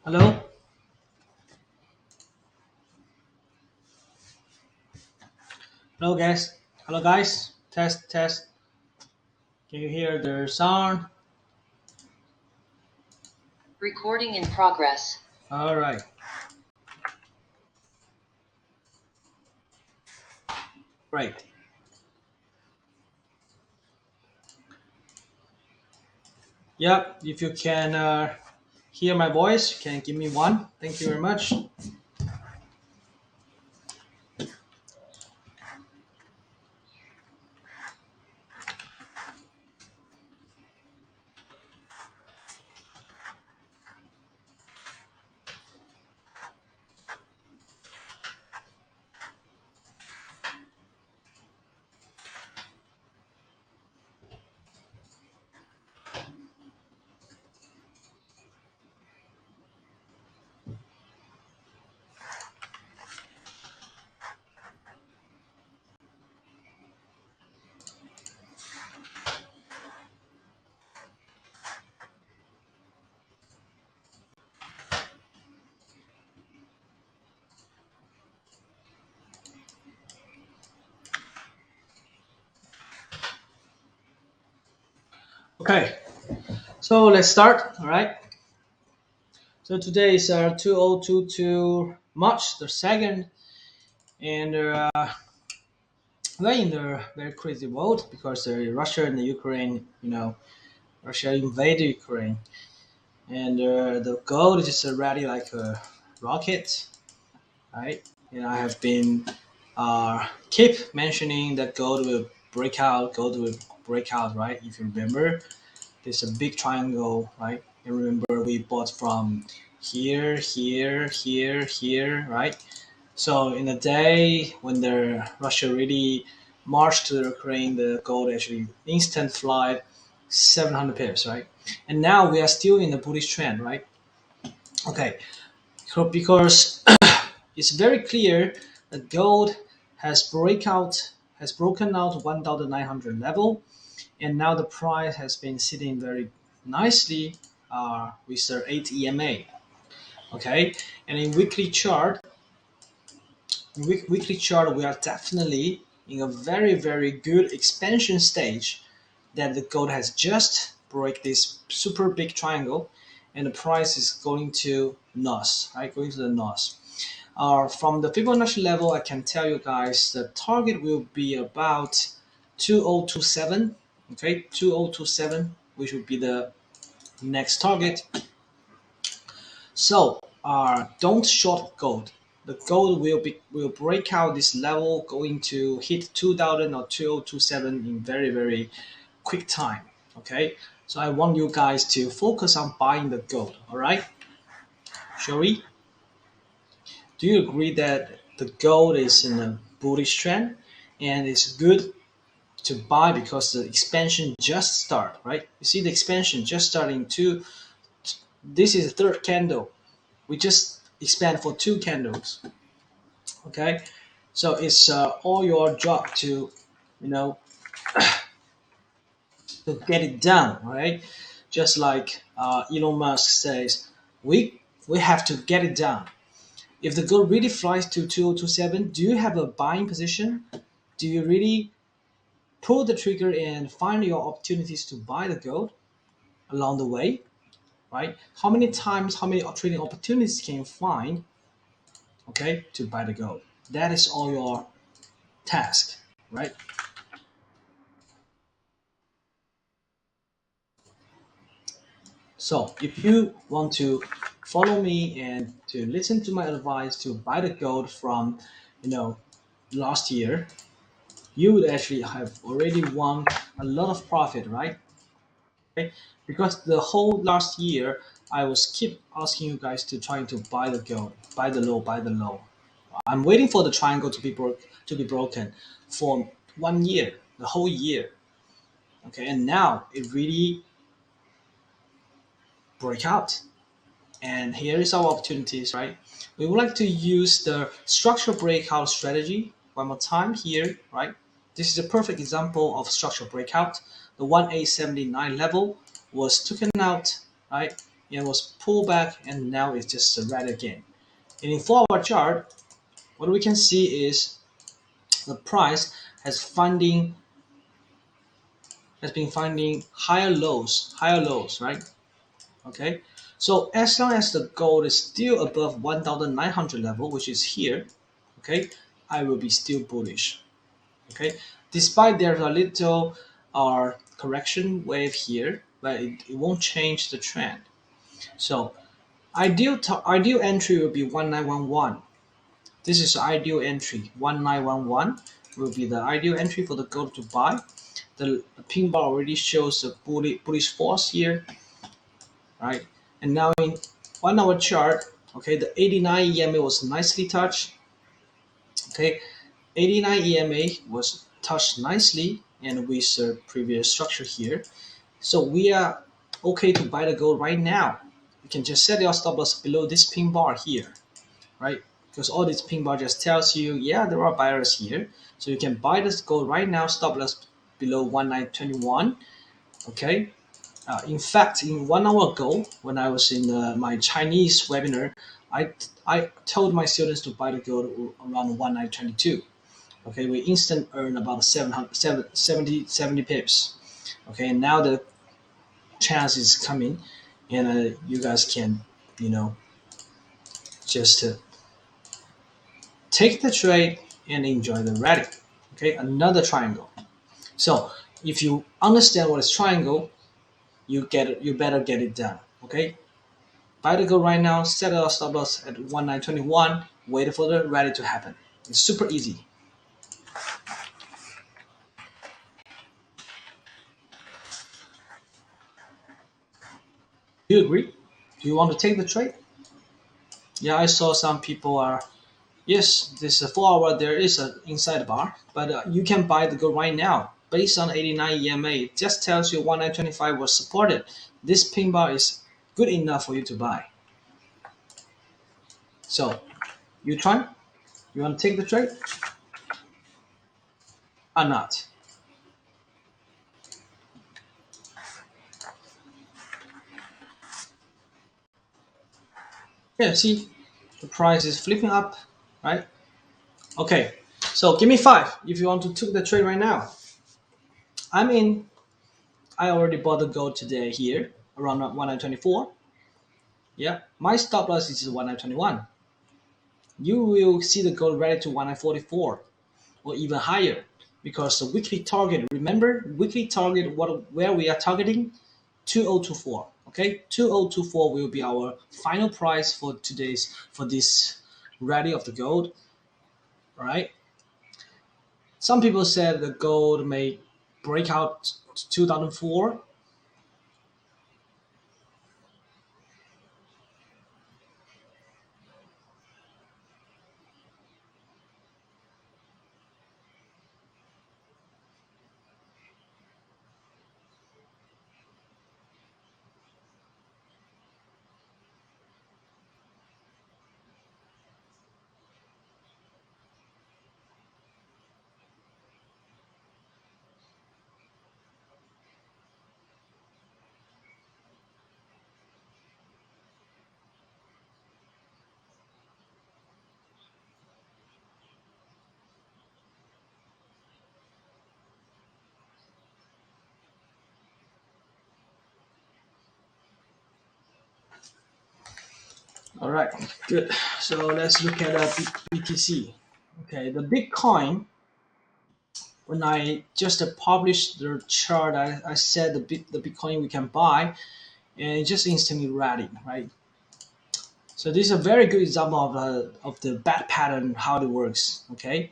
Hello, hello guys, hello guys. Test, test. Can you hear the sound? Recording in progress. All right, great. Yep. If you can hear my voice, can you give me one? Thank you very much. Okay, so let's start. All right. So today is 2022 March the 2nd, and we're in a very crazy world because Russia and the Ukraine, Russia invaded Ukraine, and the gold is just already like a rocket, right? And I have been keep mentioning that gold will break out, right? If you remember, there's a big triangle, right? And remember, we bought from here, here, here, here, right? So in a day when the Russia really marched to the Ukraine, the gold actually instant flight 700 pips, right? And now we are still in the bullish trend, right? Okay, so because it's very clear that gold has broken out 1,900 level, and now the price has been sitting very nicely with the 8 EMA. Okay, and in weekly chart, we are definitely in a very good expansion stage. That the gold has just break this super big triangle, and the price is going to north, right? Going to the north. From the Fibonacci level, I can tell you guys the target will be about 2027. Okay, 2027, which will be the next target. So, don't short gold. The gold will break out this level, going to hit 2000 or 2027 in very quick time. Okay, so I want you guys to focus on buying the gold. All right, shall we? Do you agree that the gold is in a bullish trend and it's good to buy because the expansion just start, right? You see the expansion just starting to. This is the third candle. We just expand for two candles. Okay, so it's all your job to, you know, to get it done, right? Just like Elon Musk says, we have to get it done. If the gold really flies to 2027, do you have a buying position? Do you really pull the trigger and find your opportunities to buy the gold along the way, right? How many trading opportunities can you find, okay, to buy the gold? That is all your task, right? So if you want to follow me and to listen to my advice to buy the gold from, you know, last year, you would actually have already won a lot of profit, right? Okay? Because the whole last year, I was keep asking you guys to try to buy the gold, buy the low, buy the low. I'm waiting for the triangle to be broken for 1 year, the whole year. Okay, and now it really broke out. And here is our opportunities, right? We would like to use the structural breakout strategy one more time here, right? This is a perfect example of structural breakout. The 1879 level was taken out, right? It was pulled back, and now it's just a rally again. And in 4-hour chart, what we can see is the price has been finding higher lows, right? Okay. So as long as the gold is still above 1,900 level, which is here, okay, I will be still bullish. Okay, despite there's a little correction wave here, but it won't change the trend. So ideal entry will be 1911. This is ideal entry. 1911 will be the ideal entry for the gold to buy. The pink bar already shows the bullish force here, right? And now in 1 hour chart, okay, the 89 EMA was nicely touched. Okay, 89 EMA was touched nicely and with the previous structure here. So we are okay to buy the gold right now. You can just set your stop loss below this pink bar here, right? Because all this pink bar just tells you, yeah, there are buyers here. So you can buy this gold right now, stop loss below 1921. Okay. In fact, in 1 hour ago, when I was in my Chinese webinar, I told my students to buy the gold around 1922. Okay, we instant earn about 70 pips. Okay, and now the chance is coming, and you guys can, you know, just take the trade and enjoy the rally. Okay, another triangle. So if you understand what is triangle, you better get it done. Okay, buy the gold right now, set a stop loss at 1921, wait for the rally to happen. It's super easy. Do you agree? Do you want to take the trade? Yeah, I saw some people are. Yes, this 4 hour there is an inside bar, but you can buy the gold right now based on 89 EMA. It just tells you 1925 was supported. This pin bar is good enough for you to buy. So you try. You want to take the trade or not? Yeah, see, the price is flipping up, right? Okay, so give me 5 if you want to take the trade right now. I'm in. I already bought the gold today here around 1924. Yeah, my stop loss is 1921. You will see the gold ready to 1944 or even higher because the weekly target, remember weekly target, where we are targeting 2024. Okay, 2024 will be our final price for this rally of the gold. All right, some people said the gold may break out 2004. All right, good. So let's look at BTC. Okay, the Bitcoin. When I just published the chart, I said the Bitcoin we can buy, and it just instantly rallied, right? So this is a very good example of the bad pattern, how it works. Okay,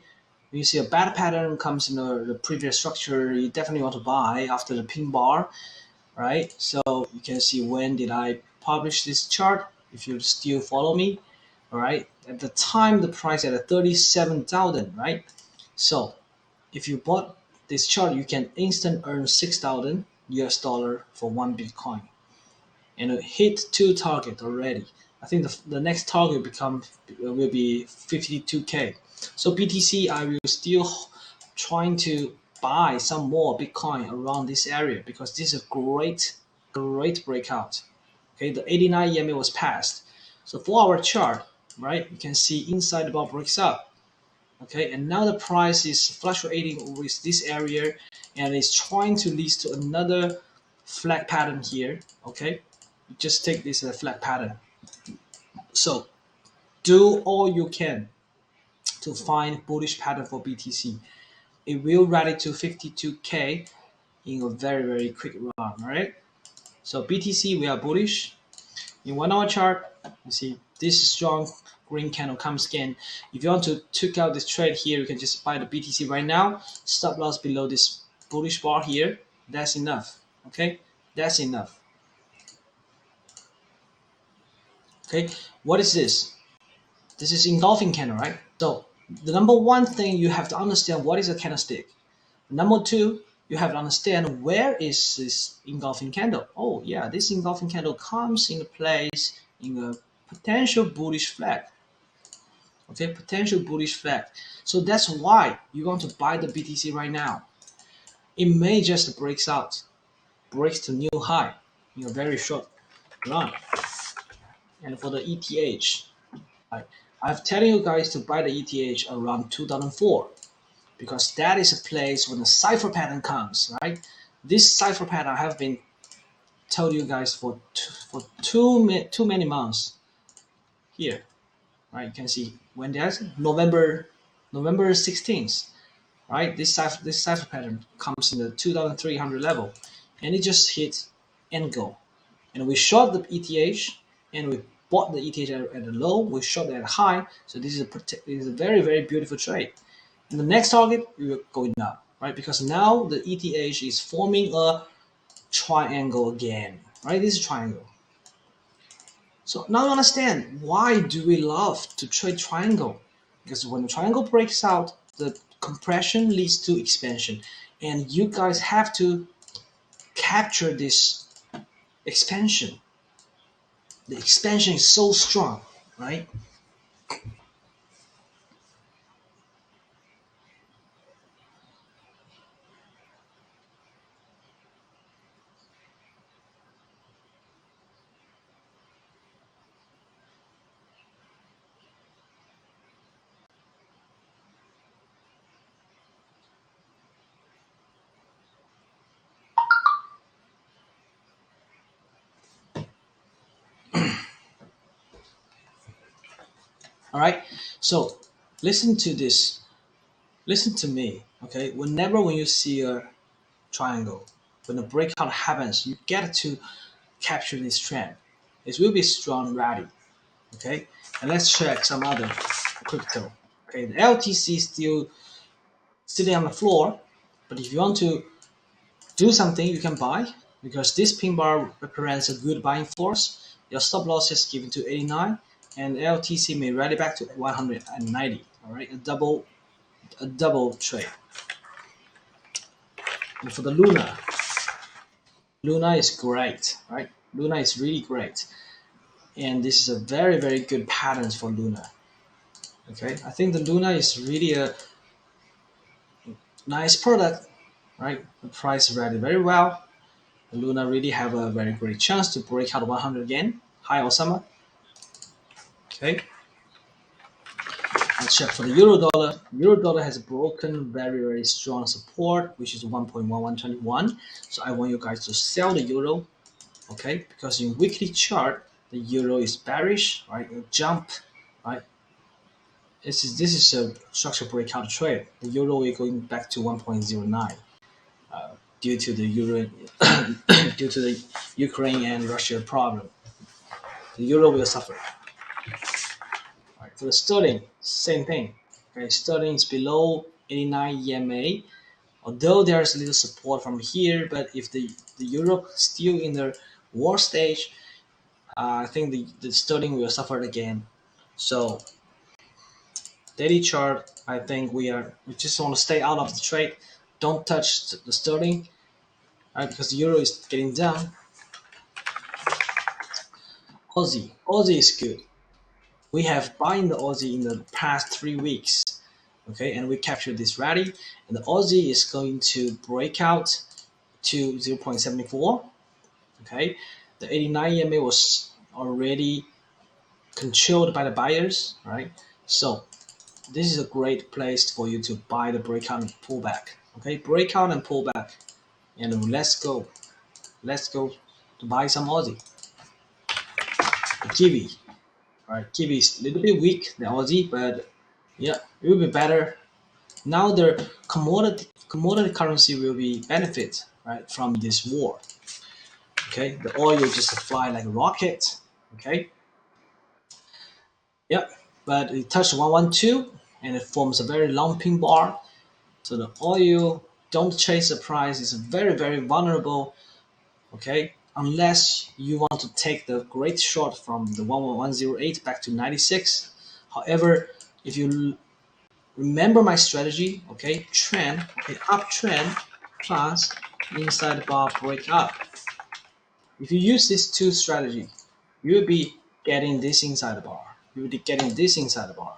when you see a bad pattern comes in the previous structure, you definitely want to buy after the pin bar, right? So you can see when did I publish this chart. If you still follow me, all right. At the time, the price at 37,000, right? So if you bought this chart, you can instant earn 6,000 US dollar for one Bitcoin, and it hit two target already. I think the next target will be 52K. So BTC, I will still trying to buy some more Bitcoin around this area because this is a great breakout. Okay, the 89 EMA was passed. So for our chart, right, you can see inside the bar breaks up. Okay, and now the price is fluctuating with this area and it's trying to lead to another flag pattern here. Okay, just take this as a flag pattern. So do all you can to find bullish pattern for BTC. It will rally to 52K in a very quick run. All right. So BTC we are bullish. In 1 hour chart, you see this strong green candle comes again. If you want to took out this trade here, you can just buy the BTC right now. Stop loss below this bullish bar here. That's enough. Okay, that's enough. Okay, what is this? This is engulfing candle, right? So the number one thing you have to understand what is a candlestick. Number two, you have to understand where is this engulfing candle. Oh yeah, this engulfing candle comes into place in a potential bullish flag. Okay, potential bullish flag. So that's why you want to buy the BTC right now. It may just breaks to new high in a very short run. And for the ETH, I'm telling you guys to buy the ETH around 2004 because that is a place when the cipher pattern comes, right? This cipher pattern I have been told you guys for too many months here, right? You can see when there's November 16th, right? This cipher pattern comes in the 2,300 level, and it just hit and go. And we short the ETH, and we bought the ETH at a low. We short it at a high. So this is a very beautiful trade. And the next target we will going up, right? Because now the ETH is forming a triangle again, right? This is triangle. So now you understand why do we love to trade triangle? Because when the triangle breaks out, the compression leads to expansion, and you guys have to capture this expansion. The expansion is so strong, right? All right. So listen to this. Listen to me, okay? When you see a triangle, when a breakout happens, you get to capture this trend. It will be strong rally, okay? And let's check some other crypto. Okay, the LTC is still sitting on the floor, but if you want to do something, you can buy because this pin bar represents a good buying force. Your stop loss is given to 89, and LTC may rally back to 190. All right, a double trade. And for the Luna is great, right? Luna is really great, and this is a very good pattern for Luna. Okay, I think the Luna is really a nice product, right? The price rally very well. The Luna really have a very great chance to break out 100 again. Hi Osama. Okay, let's check for the euro dollar. Euro dollar has broken very strong support, which is 1.1121. So I want you guys to sell the euro, okay? Because in weekly chart, the euro is bearish, right? A jump, right? This is a structural breakout trade. The euro is going back to 1.09 due to the euro due to the Ukraine and Russia problem. The euro will suffer. Right. For the sterling, same thing. Okay, sterling is below 89 EMA. Although there's a little support from here, but if the Europe still in the war stage, I think the sterling will suffer again. So daily chart, I think we just want to stay out of the trade. Don't touch the sterling, right? Because the euro is getting down. Aussie is good. We have buying the Aussie in the past 3 weeks, okay, and we captured this rally, and the Aussie is going to break out to 0.74, okay. The 89 EMA was already controlled by the buyers, right? So this is a great place for you to buy the breakout and pullback. Okay, breakout and pullback, and let's go to buy some Aussie, the Kiwi. Right, Kiwi is a little bit weak, the Aussie, but yeah, it will be better. Now the commodity currency will be benefit right from this war. Okay, the oil just fly like a rocket. Okay, yep, but it touched 112 and it forms a very long pin bar. So the oil don't chase the price. It's very vulnerable. Okay, unless you want to take the great short from the 11108 back to 96. However, if you remember my strategy, okay, trend, okay, uptrend plus inside bar break up. If you use these two strategy, you'll be getting this inside bar. You'll be getting this inside bar.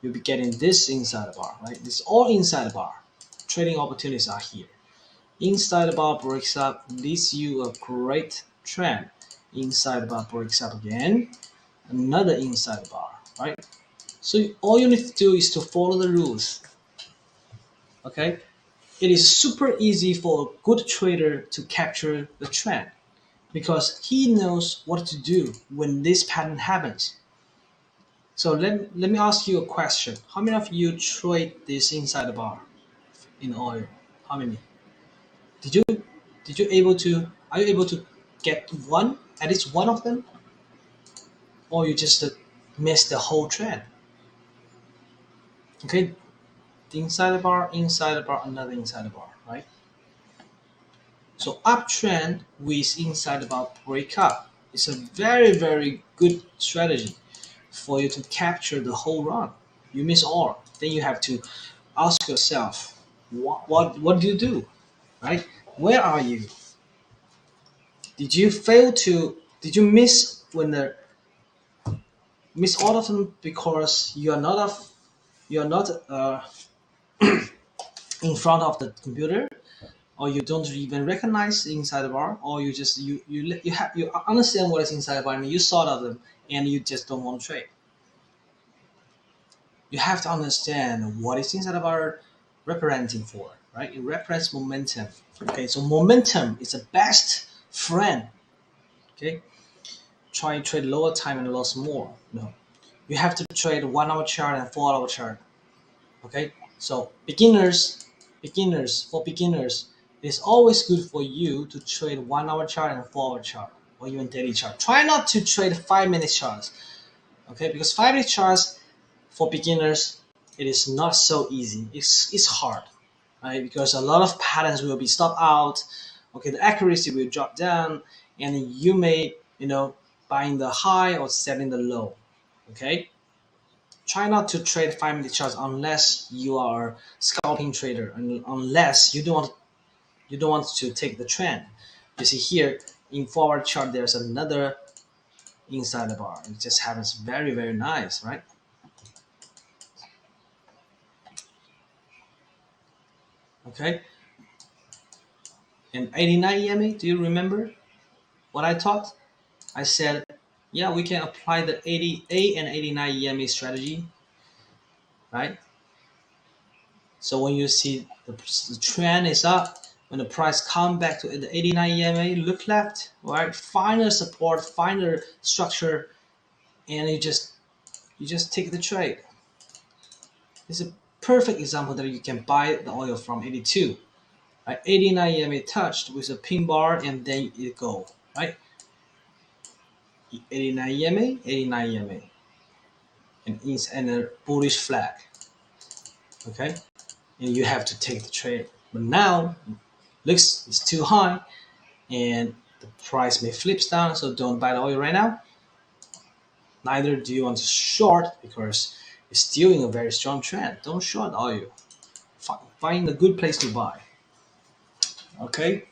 You'll be getting this inside bar, right? This is all inside bar. Trading opportunities are here. Inside bar breaks up, leads you a great trend. Inside bar breaks up again, another inside bar, right? So all you need to do is to follow the rules. Okay, it is super easy for a good trader to capture the trend because he knows what to do when this pattern happens. So let me ask you a question. How many of you trade this inside the bar in oil? How many? Did you did you able to are you able to get one at least one of them, or you just miss the whole trend? Okay, the inside the bar, another inside the bar, right? So uptrend with inside the bar breakup is a very good strategy for you to capture the whole run. You miss all, then you have to ask yourself, what do you do, right? Where are you? Did you fail to? Did you miss when the miss all of them because you are not in front of the computer, or you don't even recognize the inside the bar, or you just you understand what is inside the bar and you saw of them and you just don't want to trade. You have to understand what is inside of our representing for, right? It represents momentum. Okay, so momentum is the best friend. Okay, try and trade lower time and loss more. No, you have to trade 1 hour chart and 4 hour chart. Okay, so beginners, it's always good for you to trade 1 hour chart and 4 hour chart or even daily chart. Try not to trade 5 minute charts. Okay, because 5 minute charts for beginners, it is not so easy. It's hard, right? Because a lot of patterns will be stopped out. Okay, the accuracy will drop down, and you may buying the high or selling the low. Okay, try not to trade 5 minute charts unless you are a scalping trader and unless you don't want to take the trend. You see here in forward chart, there's another inside the bar. It just happens very nice, right? Okay, and 89 EMA, do you remember what I taught? I said, yeah, we can apply the 88 and 89 EMA strategy, right? So when you see the trend is up, when the price come back to the 89 EMA, look left, right? Find a support, find a structure, and you just take the trade. It's a perfect example that you can buy the oil from 82. Right? 89 EMA touched with a pin bar and then it go, right? 89 EMA, 89 EMA, and a bullish flag, okay? And you have to take the trade. But now, looks it's too high, and the price may flips down, so don't buy the oil right now. Neither do you want to short because it's still in a very strong trend. Don't short oil. Find a good place to buy. Okay,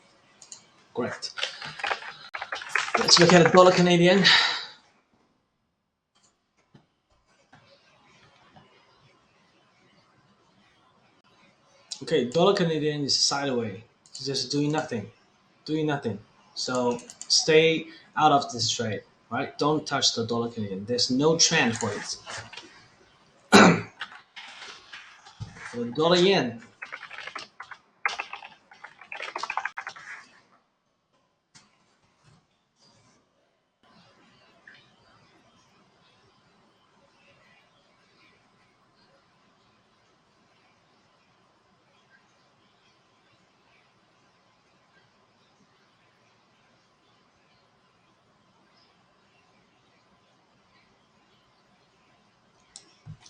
great. Let's look at the dollar Canadian. Okay, dollar Canadian is sideways, just doing nothing, doing nothing. So stay out of this trade, right? Don't touch the dollar Canadian. There's no trend for it. For the dollar yen,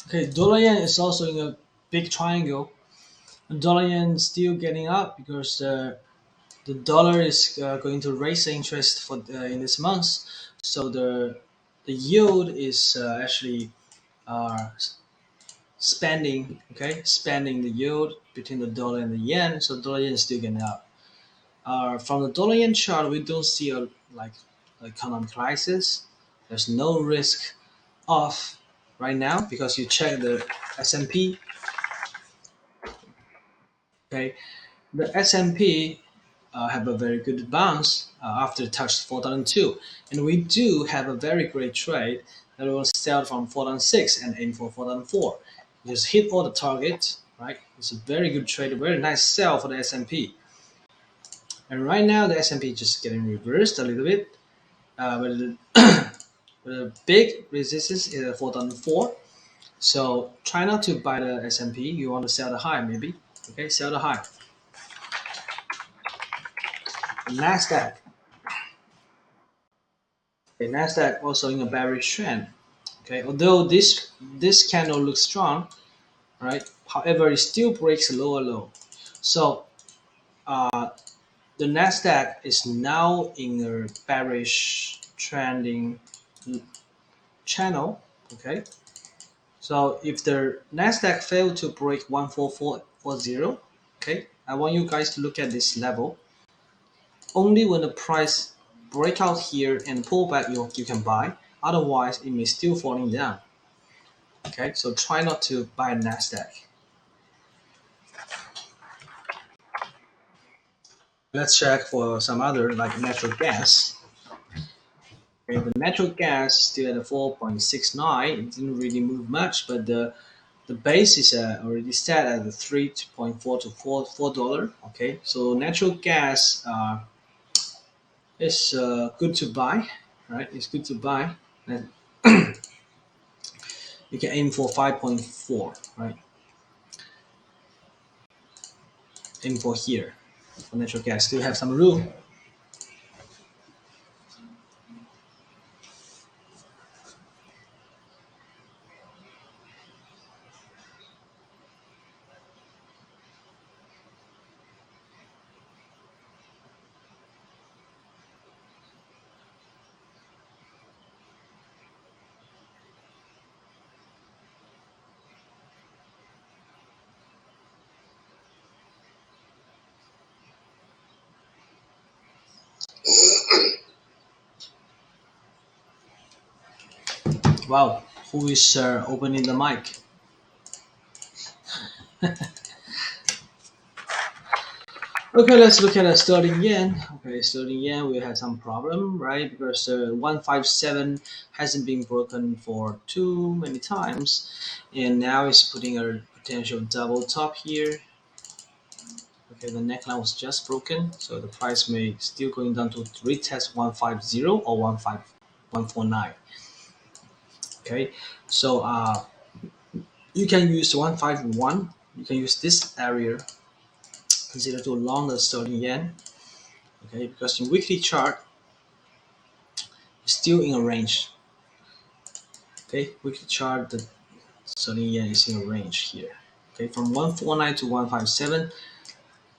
okay, dollar yen is also in a big triangle. The dollar yen still getting up because the dollar is going to raise the interest for in this month. So the yield is actually uh, spending the yield between the dollar and the yen. So dollar yen is still getting up. From the dollar yen chart, we don't see a like economic crisis. There's no risk of right now because you check the S&P. Okay, the S&P have a very good bounce after it touched 4,002, and we do have a very great trade that will sell from 4,006 and aim for 4,004. Just hit all the targets, right? It's a very good trade, a very nice sell for the S&P. And right now the S&P is just getting reversed a little bit, but the big resistance is at 4,004. So try not to buy the S&P. You want to sell the high maybe. Okay, sell the high. Nasdaq. Okay, Nasdaq also in a bearish trend. Okay, although this candle looks strong, right? However, it still breaks a lower low. So uh, the Nasdaq is now in a bearish trending channel. Okay, so if the Nasdaq failed to break 14440, okay, I want you guys to look at this level. Only when the price break out here and pull back, you can buy. Otherwise, it may still falling down. Okay, so try not to buy Nasdaq. Let's check for some other like natural gas. Okay, the natural gas is still at a 4.69. It didn't really move much, but the base is already set at the 3.4 to $4. Okay, so natural gas is good to buy, right? It's good to buy. And you can aim for 5.4, right? Aim for here. For natural gas, still have some room. Wow, who is opening the mic? Okay, let's look at sterling yen. Okay, sterling yen, we had some problem, right? Because 157 hasn't been broken for too many times, and now it's putting a potential double top here. Okay, the neckline was just broken, so the price may still going down to retest 150 or 149. Okay, so you can use 151. You can use this area consider to long the sterling yen. Okay, because in weekly chart it's still in a range. Okay, weekly chart the sterling yen is in a range here. Okay, from 149 to 157.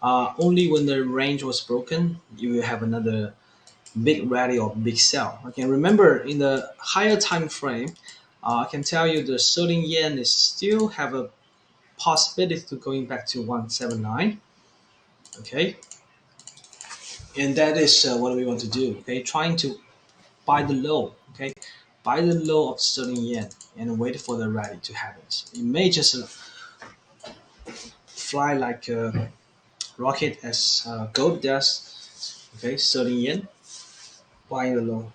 Only when the range was broken, you will have another big rally or big sell. Okay, remember in the higher time frame, I can tell you the sterling yen is still have a possibility to going back to 179. Okay, and that is what we want to do. Okay, trying to buy the low. Okay, buy the low of sterling yen and wait for the rally to happen. It may just fly like a rocket as gold does. Okay, sterling yen. buying the low.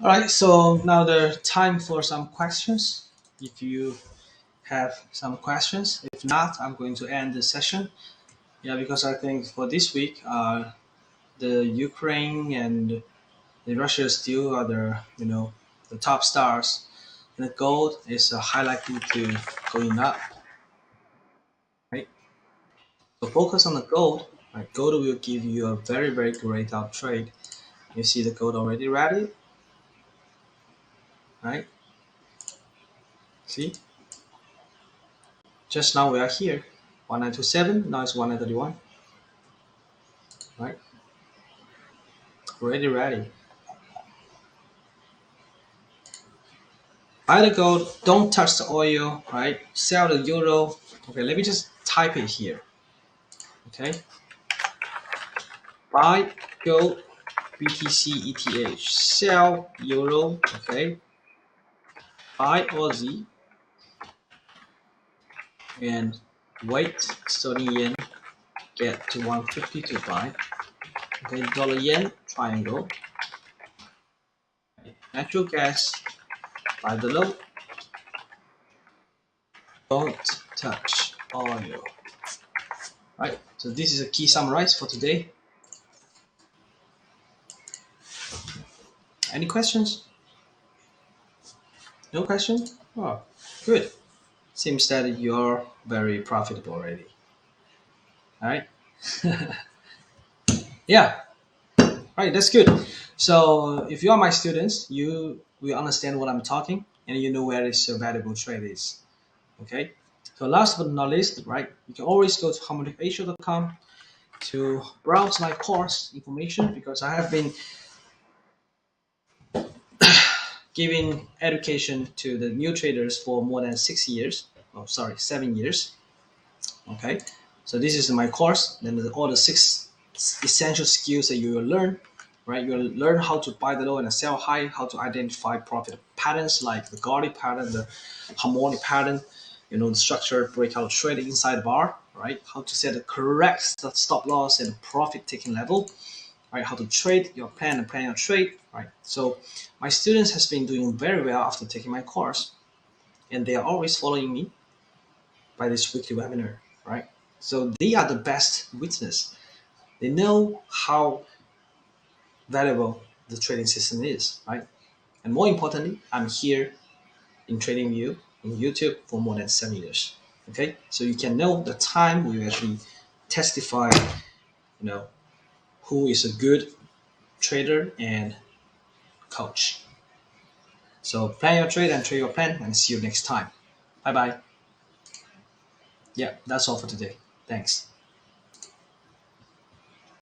All right, so now the time for some questions. If you have some questions, if not, I'm going to end the session. Yeah, because I think for this week, the Ukraine and the Russia still are the top stars. And the gold is highly to going up, right? So focus on the gold. Right? Gold will give you a very great uptrade. You see the gold already ready, right? See, just now we are here, 1927. Now it's 1931, right? Already ready. Buy the gold. Don't touch the oil, right? Sell the euro. Okay, let me just type it here. Okay, buy gold BTC ETH. Sell euro. Okay, buy Aussie and wait sterling yen get to 150 to buy. Okay, dollar yen triangle. Natural gas buy the low. Don't touch oil. Right. So this is a key summarize for today. Any questions? No question? Oh, good. Seems that you're very profitable already. All right. Yeah. All right. That's good. So if you are my students, you will understand what I'm talking, and you know where this valuable trade is. Okay. So last but not least, right? You can always go to commodityasia.com to browse my course information because I have been giving education to the new traders for more than 6 years. Oh, sorry, 7 years. Okay, so this is my course. Then all the six essential skills that you will learn. Right, you will learn how to buy the low and sell high, how to identify profit patterns like the Garlic pattern, the harmonic pattern, the structured breakout trade inside the bar. Right, how to set the correct stop loss and profit taking level. Right, how to trade your plan and plan your trade. Right, so my students has been doing very well after taking my course, and they are always following me by this weekly webinar, right? So they are the best witness. They know how valuable the trading system is, right? And more importantly, I'm here in trading view in YouTube for more than 7 years. Okay, so you can know the time we actually testify, who is a good trader and coach. So plan your trade and trade your plan, and see you next time. Bye bye. Yeah, that's all for today. Thanks.